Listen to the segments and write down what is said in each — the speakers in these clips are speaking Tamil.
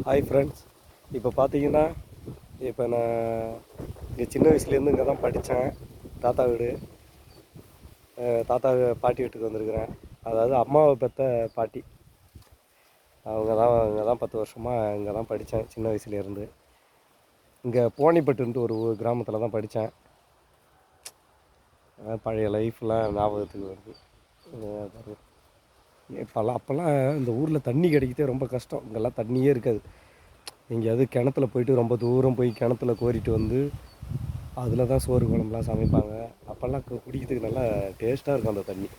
Hi friends. இப்போ பார்த்தீங்கன்னா, இப்போ நான் இங்கே சின்ன வயசுலேருந்து இங்கே தான் படித்தேன். தாத்தா வீடு, தாத்தா பாட்டி வீட்டுக்கு வந்திருக்கிறேன். அதாவது அம்மாவை பெற்ற பாட்டி, இங்கே தான் 10 வருஷமாக இங்கே தான் படித்தேன் சின்ன வயசுலேருந்து. இங்கே போனிப்பட்டுன்ட்டு ஒரு கிராமத்தில் தான் படித்தேன். பழைய லைஃப்லாம் ஞாபகத்துக்கு வருது. அப்போல்லாம் இந்த ஊரில் தண்ணி கிடைக்கிறதே ரொம்ப கஷ்டம். இங்கெல்லாம் தண்ணியே இருக்காது. எங்கேயாவது கிணத்துல போயிட்டு ரொம்ப தூரம் போய் கிணத்துல கோரிட்டு வந்து அதில் தான் சோறு குழம்புலாம் சமைப்பாங்க. அப்போல்லாம் குடிக்கிறதுக்கு நல்லா டேஸ்ட்டாக இருக்கும் அந்த தண்ணி.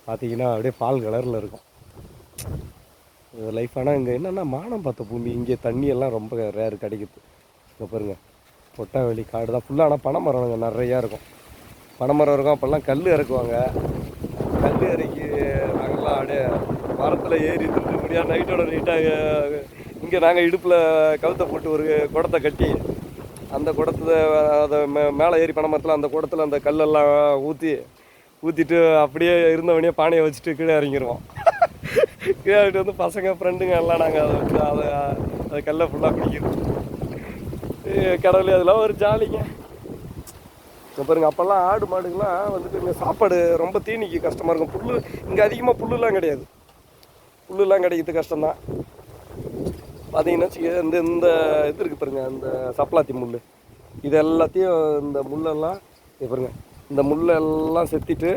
பார்த்திங்கன்னா அப்படியே பால் கலரில் இருக்கும் லைஃப். ஆனால் இங்கே என்னென்னா மானம் பார்த்த பூமி. இங்கே தண்ணியெல்லாம் ரொம்ப ரேர் கிடைக்குது. இங்கே பாருங்கள், கொட்டாவெளி காடு தான் ஃபுல்லாக. ஆனால் பனைமரம் இங்கே நிறையா இருக்கும். பனைமரம் இருக்கும். அப்போல்லாம் கல் இறக்குவாங்க. கல் இறக்கி நாங்கள்லாம் அப்படியே மரத்தில் ஏறி திருட்டு முடியாது. நைட்டோட நைட்டாக இங்கே நாங்கள் இடுப்பில் கழுத்தை போட்டு ஒரு குடத்தை கட்டி அந்த குடத்தை அதை மேலே ஏறி பனைமரத்தில் அந்த குடத்தில் அந்த கல்லெல்லாம் ஊற்றிட்டு அப்படியே இருந்தவனே பானையை வச்சுட்டு கீழே இறங்கிடுவோம். கீழே வந்து பசங்க ஃப்ரெண்டுங்க எல்லாம் நாங்கள் அதை கல்லை ஃபுல்லாக குடிக்கிறோம். கடவுளே, அதெல்லாம் ஒரு ஜாலிங்க. இப்போ பாருங்கள், அப்போல்லாம் ஆடு மாடுகள்லாம் வந்துட்டு இங்கே சாப்பாடு ரொம்ப தீனிக்கு கஷ்டமாக இருக்கும். புல் இங்கே அதிகமாக புல்லுலாம் கிடையாது. புல்லுலாம் கிடைக்கிறது கஷ்டம்தான். பார்த்தீங்கன்னா இந்த இது இருக்குது பாருங்கள், இந்த சப்பலாத்தி முள், இது எல்லாத்தையும் இந்த முள்ளெல்லாம் பாருங்க, இந்த முள்ளெல்லாம் செத்திட்டு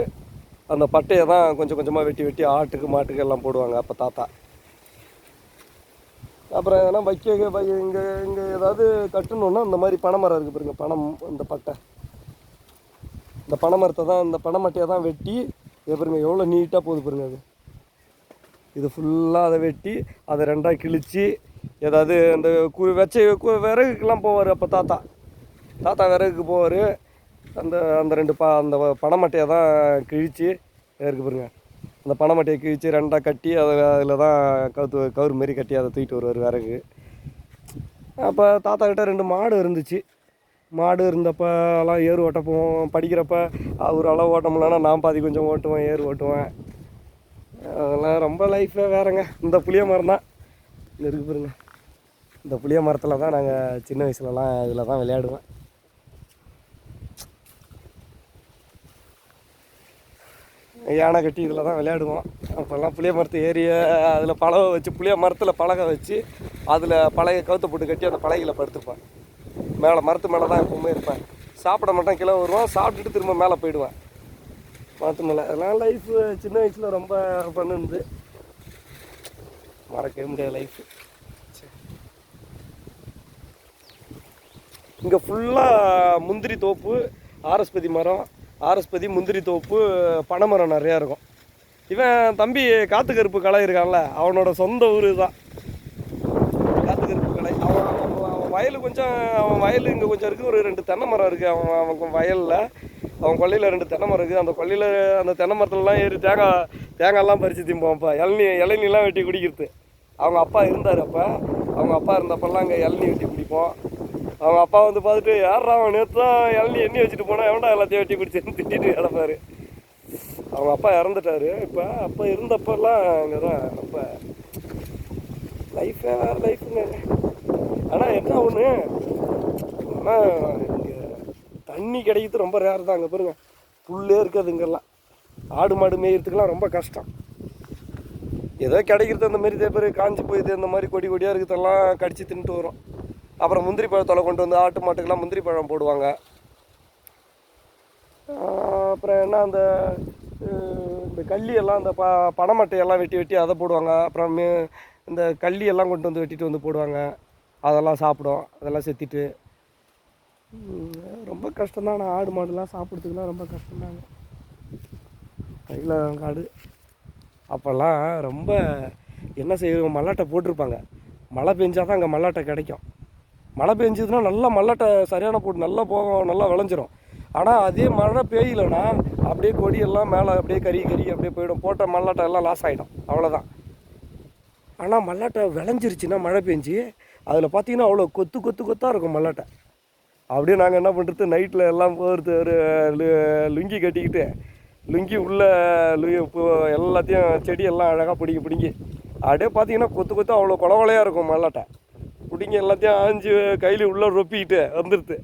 அந்த பட்டையை தான் கொஞ்சம் கொஞ்சமாக வெட்டி ஆட்டுக்கு மாட்டுக்கு எல்லாம் போடுவாங்க அப்போ தாத்தா. அப்புறம் ஏன்னா இங்கே ஏதாவது கட்டணுன்னா இந்த மாதிரி பனைமரம் இருக்குது பாருங்க, இந்த பட்டை, இந்த பனைமரத்தை தான், இந்த பனைமட்டையை தான் வெட்டி பாருங்க எவ்வளோ நீட்டாக போகுது பாருங்க. இது ஃபுல்லாக அதை வெட்டி அதை ரெண்டாக கிழித்து ஏதாவது இந்த விறகுக்கெல்லாம் போவார் அப்போ தாத்தா விறகுக்கு போவார். அந்த ரெண்டு அந்த பனைமட்டையை தான் கிழித்து இருக்கு பாருங்க, அந்த பனைமட்டையை கிழித்து ரெண்டாக கட்டி அதில் தான் கவுரு மாரி கட்டி அதை தூக்கிட்டு வருவார் விறகு. அப்போ தாத்தா கிட்ட 2 மாடு இருந்துச்சு. மாடு இருந்தப்போ எல்லாம் ஏறு ஓட்ட போவோம். படிக்கிறப்ப அவர் அளவு ஓட்ட முடியலன்னா நான் பாதி கொஞ்சம் ஓட்டுவேன், ஏறு ஓட்டுவேன். அதெல்லாம் ரொம்ப லைஃபே வேறங்க. இந்த புளிய மரம் தான் இருக்கு பாருங்க, இந்த புளிய மரத்தில் தான் நாங்கள் சின்ன வயசுலலாம் இதில் தான் விளையாடுவேன். யானை கட்டி இதில் தான் விளையாடுவோம். அப்போல்லாம் புளிய மரத்தை ஏறிய அதில் பழக வச்சு, புளிய மரத்தில் பலகை வச்சு அதில் பலகை கவுத்த போட்டு கட்டி அந்த பலகையில் படுத்துருப்பேன். மரத்து மேலே தான் எப்பவுமே இருப்பேன். சாப்பிட மாட்டேன், கிலோ வருவேன், சாப்பிட்டுட்டு திரும்ப மேலே போயிடுவேன் மரத்து மேலே. அதெல்லாம் லைஃப் சின்ன வயசில் ரொம்ப பண்ணுது, மறக்கவே முடியாத லைஃப். இங்கே ஃபுல்லாக முந்திரி தோப்பு, ஆரஸ்பதி மரம், முந்திரி தோப்பு, பனைமரம் நிறையா இருக்கும். இவன் தம்பி காத்துக்கருப்பு கலை இருக்கான்ல, அவனோட சொந்த ஊர் தான் காத்துக்கருப்பு கலை. அவன் வயல் கொஞ்சம், இங்கே கொஞ்சம் இருக்குது. ஒரு 2 தென்னை மரம் இருக்குது அவன் வயலில். அவன் கொல்லையில் 2 தென்னை மரம் இருக்குது. அந்த கொல்லையில் அந்த தென்னை மரத்துலலாம் ஏறி தேங்காயெல்லாம் பறித்து திம்போம்ப்பா. இளநிலாம் வெட்டி குடிக்கிறது. அவங்க அப்பா இருந்தார். அவங்க அப்பா இருந்தப்பெல்லாம் அங்கே இளநீ வெட்டி குடிப்போம். அவங்க அப்பா வந்து பார்த்துட்டு, யாரா அவன் நேற்று தான் இளநீ எண்ணி வச்சுட்டு போனால் எவன்டா எல்லாத்தையும் வெட்டி குடிச்சேன்னு திட்டிட்டு கிடப்பாரு. அவங்க அப்பா இறந்துட்டாரு. அப்போ இருந்தப்பெல்லாம் அங்கே தான் ரொம்ப லைஃபே வேறு லைஃபுங்க. ஆனால் என்ன ஒன்று, ஆனால் இங்கே தண்ணி கிடைக்கிறது ரொம்ப ரேர் தான். அங்கே பாருங்க, புல்லே இருக்காது இங்கெல்லாம். ஆடு மாடு மேய்கிறதுக்கெலாம் ரொம்ப கஷ்டம். ஏதோ கிடைக்கிறது அந்த மாதிரி பேர் காஞ்சி போயிது, இந்த மாதிரி கொடியாக இருக்கிறதெல்லாம் கடிச்சு தின்ட்டு வரும். அப்புறம் முந்திரி பழத்தோலை கொண்டு வந்து ஆட்டு மாட்டுக்கெல்லாம் முந்திரி பழம் போடுவாங்க. அப்புறம் என்ன, இந்த கள்ளியெல்லாம், இந்த பனைமட்டையெல்லாம் வெட்டி அதை போடுவாங்க. அப்புறம் இந்த கள்ளியெல்லாம் கொண்டு வந்து வெட்டிட்டு வந்து போடுவாங்க. அதெல்லாம் சாப்பிடும். அதெல்லாம் செத்திட்டு ரொம்ப கஷ்டம்தான். ஆனால் ஆடு மாடுலாம் சாப்பிட்றதுக்குலாம் ரொம்ப கஷ்டம்தாங்க. கையில் காடு. அப்போல்லாம் ரொம்ப என்ன செய்வோம், மல்லாட்டை போட்டிருப்பாங்க. மழை பெஞ்சால் தான் அங்கே மல்லாட்டை கிடைக்கும். மழை பெஞ்சதுன்னா நல்லா மல்லாட்டை சரியான போட்டு நல்லா போகும், நல்லா விளைஞ்சிரும். ஆனால் அதே மழை பெய்யலைன்னா அப்படியே கொடியெல்லாம் மேலே அப்படியே கறி அப்படியே போயிடும். போட்ட மல்லாட்டை எல்லாம் லாஸ் ஆகிடும், அவ்வளோதான். ஆனால் மல்லாட்டை விளைஞ்சிருச்சுன்னா மழை பெஞ்சு அதில் பார்த்தீங்கன்னா அவ்வளோ கொத்தாக இருக்கும் மல்லாட்டை. அப்படியே நாங்கள் என்ன பண்ணுறது, நைட்டில் எல்லாம் போகிறது, ஒரு லுங்கி கட்டிக்கிட்டு, லுங்கி உள்ள எல்லாத்தையும் செடியெல்லாம் அழகாக பிடிங்கி அப்படியே பார்த்தீங்கன்னா கொத்து அவ்வளோ கொலையாக இருக்கும் மல்லாட்டை. பிடிங்க எல்லாத்தையும் ஆஞ்சு கையில் உள்ளே ரொப்பிக்கிட்டு வந்துடுது.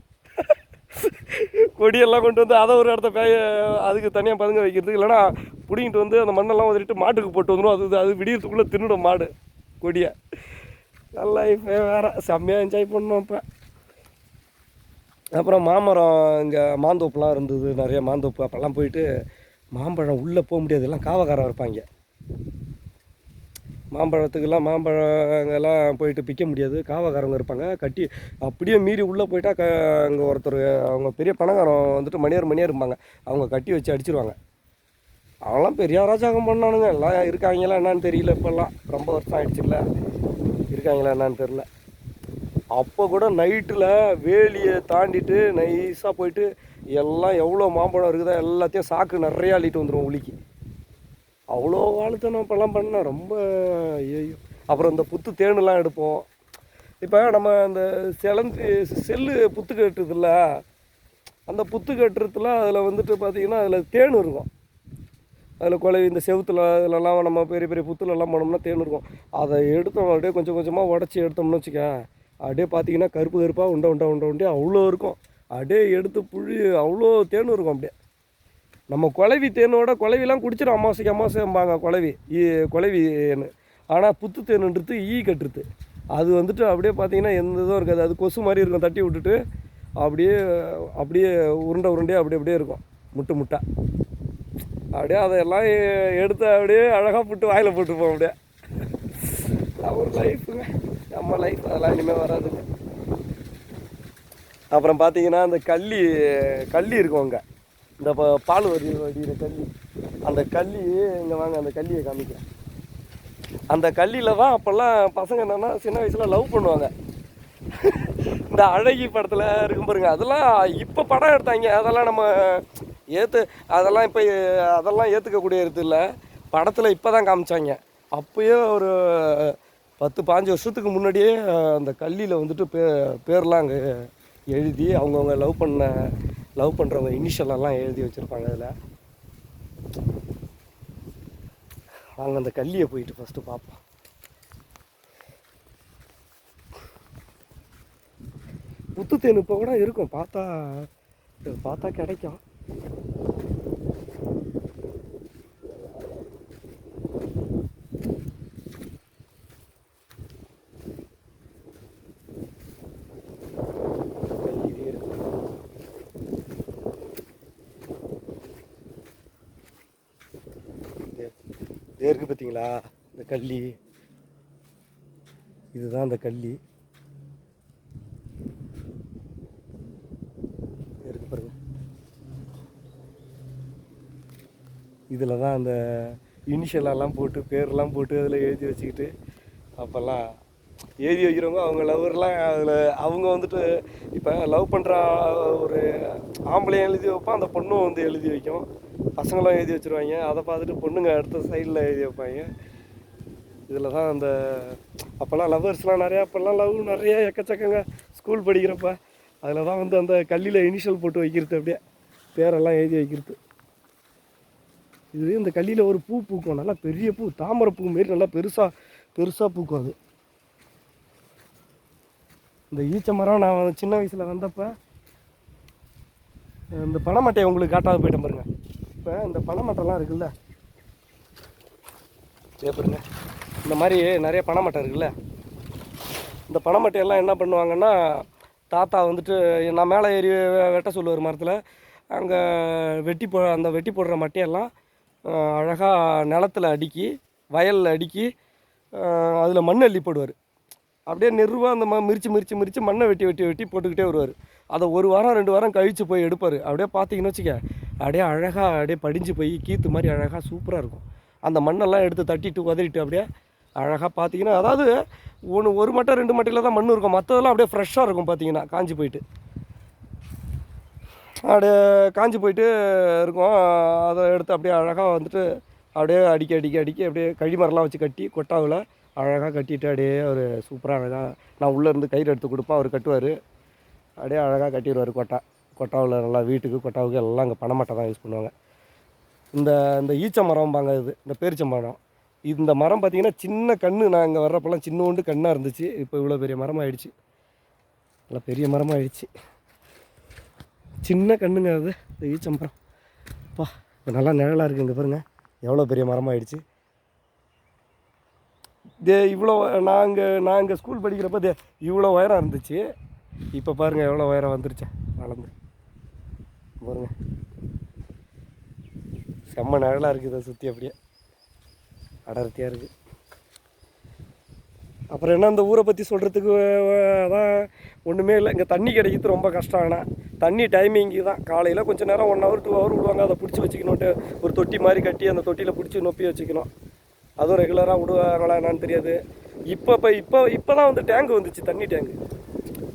கொடியெல்லாம் கொண்டு வந்து அதை ஒரு இடத்த அதுக்கு தனியாக பதுங்க வைக்கிறதுக்கு, இல்லைனா பிடிங்கிட்டு வந்து அந்த மண்ணெல்லாம் வந்துட்டு மாட்டுக்கு போட்டு வந்துடும். அது விடியறதுக்குள்ளே தின்னுடும் மாடு கொடியை. லைஃபே வேறு செம்மையாக என்ஜாய் பண்ணோம். இப்போ அப்புறம் மாமரம் இங்கே மாந்தோப்புலாம் இருந்தது, நிறைய மாந்தோப்பு. அப்போல்லாம் போயிட்டு மாம்பழம் உள்ளே போக முடியாது, எல்லாம் காவக்காரம் இருப்பாங்க. மாம்பழத்துக்கெல்லாம் மாம்பழங்கெல்லாம் போயிட்டு பிக்க முடியாது, காவக்காரங்க இருப்பாங்க. கட்டி அப்படியே மீறி உள்ளே போயிட்டா அங்கே ஒருத்தர் அவங்க பெரிய பணக்காரம் வந்துட்டு மணியார் இருப்பாங்க, அவங்க கட்டி வச்சு அடிச்சிருவாங்க. அவங்களாம் பெரிய அராஜகம் பண்ணானுங்க. எல்லாம் இருக்காங்களா என்னான்னு தெரியல. இப்போல்லாம் ரொம்ப வருஷம் ஆகிடுச்சுல்ல, இருக்காங்களா என்னான்னு தெரில. அப்போ கூட நைட்டில் வேலியை தாண்டிட்டு நைஸாக போயிட்டு எல்லாம் எவ்வளோ மாம்பழம் இருக்குதோ எல்லாத்தையும் சாக்கு நிறையா அள்ளிட்டு வந்துடுவோம் உளிக்கு. அவ்வளோ வாழ்த்தனம் இப்போல்லாம் பண்ணேன் ரொம்ப. ஐயோ. அப்புறம் இந்த புத்து தேனுலாம் எடுப்போம். இப்போ நம்ம அந்த செல்லு புத்து கட்டுறதில்ல, அந்த புத்து கட்டுறதுல அதில் வந்துட்டு பார்த்திங்கன்னா அதில் தேன் இருக்கும். அதில் குழவி இந்த செவுத்தில் அதிலலாம் நம்ம பெரிய பெரிய புத்துலலாம் போனோம்னா தேன் இருக்கும். அதை எடுத்தோம் அப்படியே கொஞ்சம் கொஞ்சமாக உடச்சி எடுத்தோம்னு வச்சுக்க, அப்படியே பார்த்திங்கன்னா கருப்பாக உண்டை அவ்வளோ இருக்கும். அப்படியே எடுத்து புழி அவ்வளோ தேன் இருக்கும். அப்படியே நம்ம குழவி தேனோட குழவிலாம் குடிச்சிடும். அமாவாசைம்பாங்க குழவின்னு. ஆனால் புத்து தேனுன்றது கட்டுறது. அது வந்துட்டு அப்படியே பார்த்தீங்கன்னா எந்த இதுவும் இருக்காது. அது கொசு மாதிரி இருக்கும். தட்டி விட்டுட்டு அப்படியே உருண்டையாக அப்படியே இருக்கும், முட்டை. அப்படியே அதையெல்லாம் எடுத்து அப்படியே அழகாக போட்டு வாயில் போட்டுப்போம். அப்படியே ஒரு லைஃபுங்க, நம்ம லைஃப். அதெல்லாம் இனிமேல் வராதுங்க. அப்புறம் பார்த்தீங்கன்னா அந்த கள்ளி இருக்கும் அங்கே, இந்த பால் வடிகிற கள்ளி. அந்த கள்ளி இங்கே வாங்க, அந்த கள்ளியை காமிக்கிறேன். அந்த கள்ளியில் தான் அப்போல்லாம் பசங்க என்னென்னா சின்ன வயசில் லவ் பண்ணுவாங்க. இந்த அழகி படத்தில் இருக்கும் பாருங்க, அதெல்லாம் இப்போ படம் எடுத்தாங்க. அதெல்லாம் நம்ம அதெல்லாம் இப்போ அதெல்லாம் ஏற்றுக்கக்கூடிய இல்லை. படத்தில் இப்போ தான் காமிச்சாங்க. அப்போயே ஒரு 10-15 வருஷத்துக்கு முன்னாடியே அந்த கள்ளியில் வந்துட்டு பேர்லாம் அங்கே எழுதி அவங்கவுங்க லவ் பண்ணுறவங்க இனிஷியலெல்லாம் எழுதி வச்சுருப்பாங்க. அதில் நாங்கள் அந்த கள்ளியை போயிட்டு ஃபஸ்ட்டு பார்ப்போம். புத்து தேன் இப்போ கூட இருக்கும், பார்த்தா கிடைக்கும். இருக்குது பார்த்தீங்களா இந்த கள்ளி, இதுதான் அந்த கள்ளி. இருக்கு பாருங்க, இதில் தான் அந்த இனிஷியலெல்லாம் போட்டு பேர்லாம் போட்டு அதில் எழுதி வச்சுக்கிட்டு அப்போல்லாம் எழுதி வைக்கிறவங்க அவங்க லவ்வர்லாம் அதில் அவங்க வந்துட்டு இப்போ லவ் பண்ணுற ஒரு ஆம்பளையும் எழுதி வைப்பான், அந்த பொண்ணும் வந்து எழுதி வைக்கும். பசங்களாம் எழுதி வச்சுருவாங்க. அதை பார்த்துட்டு பொண்ணுங்க அடுத்த சைடில் எழுதி வைப்பாங்க. இதில் தான் அந்த அப்போல்லாம் லவ்வர்ஸ்லாம் நிறையா, அப்போல்லாம் லவ் நிறையா எக்கச்சக்கங்க ஸ்கூல் படிக்கிறப்ப. அதில் தான் வந்து அந்த கல்லியில் இனிஷியல் போட்டு வைக்கிறது, அப்படியே பேரெல்லாம் எழுதி வைக்கிறது. இது இந்த கல்லியில் ஒரு பூ பூக்கும், நல்லா பெரிய பூ, தாமரை பூ மாரி நல்லா பெருசாக பூக்கும். அது இந்த ஈச்ச மரம் நான் சின்ன வயசில் வந்தப்போ இந்த பனைமட்டையை உங்களுக்கு காட்டாத போயிட்டேன் பாருங்கள். இப்போ இந்த பனைமட்டைலாம் இருக்குல்ல, பாருங்க, இந்த மாதிரி நிறைய பனைமட்டை இருக்குல்ல. இந்த பனைமட்டையெல்லாம் என்ன பண்ணுவாங்கன்னா, தாத்தா வந்துட்டு நான் மேலே ஏறி வெட்ட சொல்லுவார் மரத்தில். அங்கே அந்த வெட்டி போடுற மட்டையெல்லாம் அழகாக நிலத்தில் அடுக்கி, வயலில் அடுக்கி, அதில் மண் அள்ளி போடுவார். அப்படியே நெருவாக அந்த மிரிச்சு மண்ணை வெட்டி போட்டுக்கிட்டே வருவார். அதை 1 வாரம் 2 வாரம் கழித்து போய் எடுப்பார். அப்படியே பார்த்தீங்கன்னு வச்சுக்க, அப்படியே அழகாக அப்படியே படிஞ்சு போய் கீத்து மாதிரி அழகாக சூப்பராக இருக்கும். அந்த மண்ணெல்லாம் எடுத்து தட்டிட்டு உதறிட்டு அப்படியே அழகாக பார்த்தீங்கன்னா, அதாவது 1 மட்டை 2 மட்டையில் தான் மண் இருக்கும், மற்றதெல்லாம் அப்படியே ஃப்ரெஷ்ஷாக இருக்கும். பார்த்தீங்கன்னா காஞ்சி போயிட்டு இருக்கும். அதை எடுத்து அப்படியே அழகாக வந்துட்டு அப்படியே அடிக்கி அப்படியே கழிமரெலாம் வச்சு கட்டி கொட்டாவில் அழகாக கட்டிட்டு அப்படியே ஒரு சூப்பராக அழகாக நான் உள்ளேருந்து கயிறு எடுத்து கொடுப்பேன், அவர் கட்டுவார். அப்படியே அழகாக கட்டிடுவார். கொட்டாவில் நல்லா வீட்டுக்கு கொட்டாவுக்கு எல்லாம் அங்கே பனைமட்டை தான் யூஸ் பண்ணுவாங்க. இந்த ஈச்ச மரம்பாங்க, இது இந்த பேரிச்ச மரம், இந்த மரம் பார்த்திங்கன்னா சின்ன கன்று, நாங்கள் வர்றப்பெல்லாம் சின்னோண்டு கண்ணாக இருந்துச்சு. இப்போ இவ்வளோ பெரிய மரமாகிடுச்சு, நல்லா பெரிய மரமாகிடுச்சு. சின்ன கண்ணுங்க அது ஈச்சம்பரம். அப்பா இப்போ நல்லா நிழலாக இருக்குங்க பாருங்கள், எவ்வளோ பெரிய மரமாகிடுச்சு. இவ்வளோ நாங்கள் ஸ்கூல் படிக்கிறப்ப இவ்வளோ உயரம் இருந்துச்சு. இப்போ பாருங்கள் எவ்வளோ உயரம் வந்துருச்சு வளர்ந்து பாருங்க. செம்ம நிழலாக இருக்குது, அதை சுற்றி அப்படியே அடர்த்தியாக இருக்குது. அப்புறம் என்ன, இந்த ஊரை பற்றி சொல்கிறதுக்கு அதான் ஒன்றுமே இல்லை. இங்கே தண்ணி கிடைக்கிறது ரொம்ப கஷ்டம். ஆனால் தண்ணி டைமிங்கு தான், காலையில் கொஞ்சம் நேரம் 1 hour 2 hour விடுவாங்க. அதை பிடிச்சி வச்சுக்கணுன்ட்டு ஒரு தொட்டி மாதிரி கட்டி அந்த தொட்டியில் பிடிச்சி நொப்பி வச்சுக்கணும். அதுவும் ரெகுலராக விடுவாங்களா என்னான்னு தெரியாது. இப்போ தான் வந்து டேங்கு வந்துச்சு, தண்ணி டேங்கு.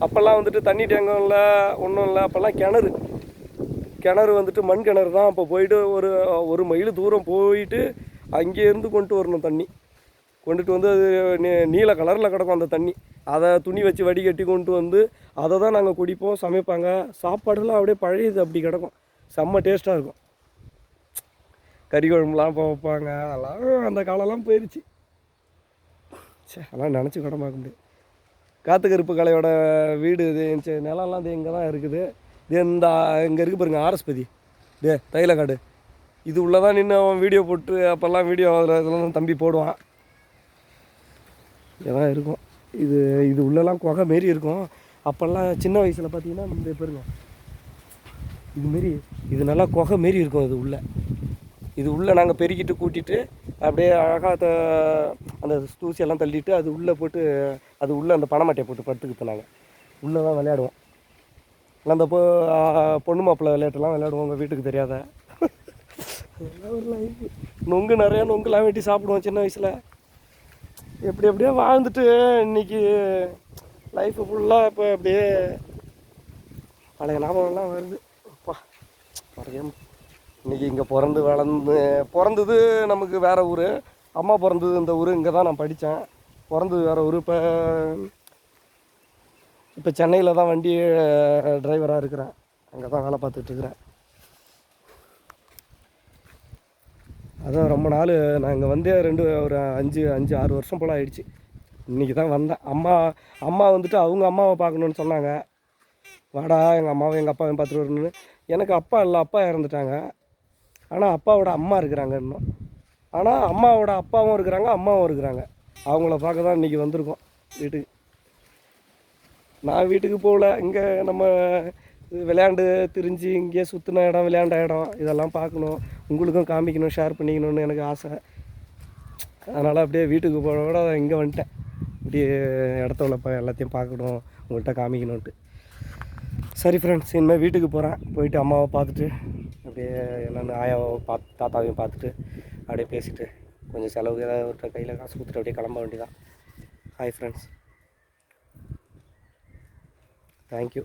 அப்போல்லாம் வந்துட்டு தண்ணி டேங்கும் இல்லை, ஒன்றும் இல்லை. அப்போல்லாம் கிணறு வந்துட்டு மண் கிணறு தான். அப்போ போயிட்டு ஒரு மைல் தூரம் போயிட்டு அங்கேருந்து கொண்டு வரணும் தண்ணி. கொண்டுட்டு வந்து அது நீல கலரில் கிடக்கும் அந்த தண்ணி. அதை துணி வச்சு வடிகட்டி கொண்டு வந்து அதை தான் நாங்கள் குடிப்போம், சமைப்பாங்க. சாப்பாடுலாம் அப்படியே பழையது அப்படி கிடக்கும், செம்ம டேஸ்ட்டாக இருக்கும். கறி குழம்புலாம் வைப்பாங்க. அதெல்லாம் அந்த காலம்லாம் போயிடுச்சு. அதெல்லாம் நினச்சி கூட பார்க்க முடியாது. காத்துக்கருப்பு கலையோட வீடு இது நிலம்லாம் இது இங்கே தான் இருக்குது. இந்த இங்கே இருக்குது பாருங்கள், ஆர்எஸ்பதி தைலக்காடு. இது உள்ளே தான் நின்று அவன் வீடியோ போட்டு அப்போல்லாம் வீடியோ அதில் இதெல்லாம் தம்பி போடுவான். இதான் இருக்கும். இது உள்ளெல்லாம் குகை மாரி இருக்கும். அப்போல்லாம் சின்ன வயசில் பார்த்தீங்கன்னா இந்த பாருங்க, இதுமாரி இது நல்லா குகை மாரி இருக்கும். இது உள்ளே நாங்கள் பெருக்கிட்டு கூட்டிகிட்டு அப்படியே அழகாக அந்த தூசியெல்லாம் தள்ளிட்டு அது உள்ளே போட்டு அது உள்ளே அந்த பனைமட்டையை போட்டு படுத்துக்கிட்டு நாங்கள் உள்ளே தான் விளையாடுவோம். அந்த பொண்ணு மாப்பிள்ளை விளையாட்டுலாம் விளையாடுவோம். உங்கள் வீட்டுக்கு தெரியாத நிறையா நொங்குலாம் வெட்டி சாப்பிடுவோம் சின்ன வயசில். எப்படியோ வாழ்ந்துட்டு இன்றைக்கி லைஃபு ஃபுல்லாக இப்போ அப்படியே பழைய ஞாபகம்லாம் வருது. அப்பா பழைய இன்றைக்கி இங்கே பிறந்தது நமக்கு வேறு ஊர். அம்மா பிறந்தது இந்த ஊர், இங்கே தான் நான் படித்தேன். பிறந்தது வேறு ஊர். இப்போ சென்னையில் தான் வண்டி டிரைவராக இருக்கிறேன், அங்கே தான் வேலை பார்த்துட்ருக்குறேன். அதான் ரொம்ப நாள் நான் இங்கே வந்து ஒரு 5-6 வருஷம் போல் ஆகிடுச்சு. இன்றைக்கி தான் வந்தேன். அம்மா வந்துட்டு அவங்க அம்மாவை பார்க்கணுன்னு சொன்னாங்க. வாடா எங்கள் அம்மாவும் எங்கள் அப்பாவையும் பார்த்துட்டு வரணுன்னு. எனக்கு அப்பா இல்லை, அப்பா இறந்துட்டாங்க. ஆனால் அப்பாவோட அம்மா இருக்கிறாங்க இன்னும். ஆனால் அம்மாவோட அப்பாவும் இருக்கிறாங்க, அம்மாவும் இருக்கிறாங்க. அவங்கள பார்க்க தான் இன்றைக்கி வந்திருக்கோம் வீட்டுக்கு. நான் வீட்டுக்கு போகல, இங்கே நம்ம விளையாண்டு திரிஞ்சு இங்கேயே சுற்றின இடம், விளையாண்ட இடம் இதெல்லாம் பார்க்கணும், உங்களுக்கும் காமிக்கணும், ஷேர் பண்ணிக்கணும்னு எனக்கு ஆசை. அதனால் அப்படியே வீட்டுக்கு போக கூட இங்கே வந்துட்டேன். இப்படியே இடத்துல எல்லாத்தையும் பார்க்கணும், உங்கள்கிட்ட காமிக்கணுன்ட்டு. சரி ஃப்ரெண்ட்ஸ், இனிமேல் வீட்டுக்கு போகிறேன். போயிட்டு அம்மாவை பார்த்துட்டு அப்படியே என்னென்ன ஆயாவை தாத்தாவையும் பார்த்துட்டு அப்படியே பேசிவிட்டு கொஞ்சம் செலவுக்கு ஏதாவது கையில் காசு கொடுத்துட்டு அப்படியே கிளம்ப வேண்டியதான். Hi friends, thank you.